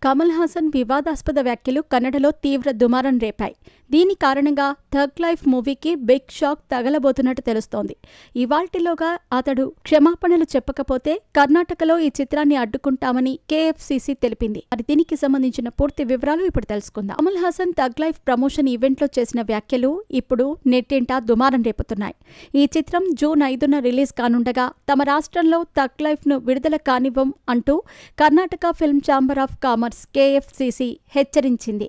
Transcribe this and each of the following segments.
కమల్ హాసన్ వివాదాస్పద వ్యాఖ్యలు కన్నడలో తీవ్ర దుమారం రేపాయి. దీని కారణంగా థగ్ లైఫ్ మూవీకి బిగ్ షాక్ తగలబోతున్నట్టు తెలుస్తోంది. ఇవాల్టిలోగా అతడు క్షమాపణలు చెప్పకపోతే కర్ణాటకలో ఈ చిత్రాన్ని అడ్డుకుంటామని కేఎఫ్సీసీ తెలిపింది. మరి దీనికి సంబంధించిన పూర్తి వివరాలు ఇప్పుడు తెలుసుకుందాం. Kamal Haasan tug life promotion ఈవెంట్లో చేసిన వ్యాఖ్యలు ఇప్పుడు నెట్టింట దుమారం రేపుతున్నాయి. ఈ చిత్రం జూన్ 5న రిలీజ్ కానుండగా తమ రాష్ట్రంలో థగ్ లైఫ్ ను విడుదల కానివ్వం అంటూ Karnataka film chamber of commerce KFCC హెచ్చరించింది.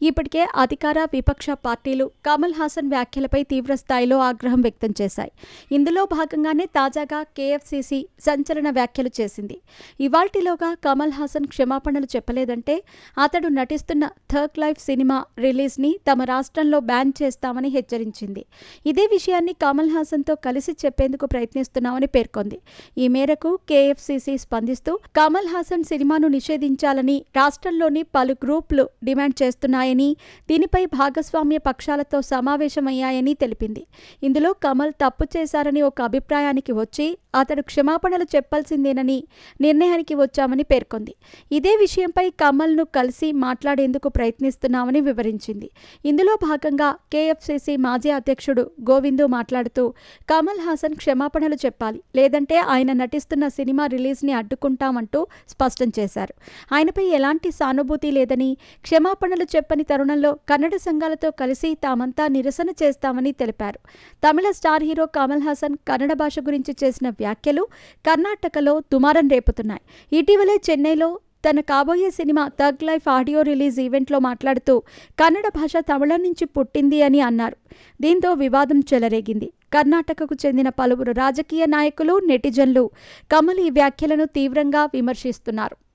ఇప్పటికే అధికార విపక్ష పార్టీలు కమల్ హాసన్ వ్యాఖ్యలపై తీవ్ర స్థాయిలో ఆగ్రహం వ్యక్తం చేశాయి. ఇందులో భాగంగానే తాజాగా కేఎఫ్సీసీ సంచలన వ్యాఖ్యలు చేసింది. ఇవాల్టిలోగా కమల్ హాసన్ క్షమాపణలు చెప్పలేదంటే అతడు నటిస్తున్న థగ్ లైఫ్ సినిమా రిలీజ్ ని తమ రాష్ట్రంలో బ్యాన్ చేస్తామని హెచ్చరించింది. ఇదే విషయాన్ని కమల్ హాసన్తో కలిసి చెప్పేందుకు ప్రయత్నిస్తున్నామని పేర్కొంది. ఈ మేరకు కేఎఫ్సీసీ స్పందిస్తూ కమల్ హాసన్ సినిమాను నిషేధించాలని రాష్ట్రంలోని పలు గ్రూపులు డిమాండ్ చేస్తున్నాయని, దీనిపై భాగస్వామ్య పక్షాలతో సమావేశమయ్యాయని తెలిపింది. ఇందులో కమల్ తప్పు చేశారని ఒక అభిప్రాయానికి వచ్చి అతడు క్షమాపణలు చెప్పాల్సిందేనని నిర్ణయానికి వచ్చామని పేర్కొంది. ఇదే విషయంపై కమల్ను కలిసి మాట్లాడేందుకు ప్రయత్నిస్తున్నామని వివరించింది. ఇందులో భాగంగా కేఎఫ్సీసీ మాజీ అధ్యక్షుడు గోవిందు మాట్లాడుతూ కమల్ హాసన్ క్షమాపణలు చెప్పాలి, లేదంటే ఆయన నటిస్తున్న సినిమా రిలీజ్ని అడ్డుకుంటామంటూ స్పష్టం చేశారు. ఆయనపై ఎలాంటి సానుభూతి లేదని, క్షమాపణలు చెప్పని తరుణంలో కన్నడ సంఘాలతో కలిసి తామంతా నిరసన చేస్తామని తెలిపారు. తమిళ స్టార్ హీరో కమల్ హాసన్ కన్నడ భాష గురించి చేసిన వ్యాఖ్యలు కర్ణాటకలో దుమారం రేపుతున్నాయి. ఇటీవలే చెన్నైలో తన కాబోయే cinema tug life audio release ఈవెంట్లో మాట్లాడుతూ కన్నడ భాష తమిళం నుంచి పుట్టింది అని అన్నారు. దీంతో వివాదం చెలరేగింది. కర్ణాటకకు చెందిన పలువురు రాజకీయ నాయకులు, నెటిజన్లు కమల్ ఈ వ్యాఖ్యలను తీవ్రంగా విమర్శిస్తున్నారు.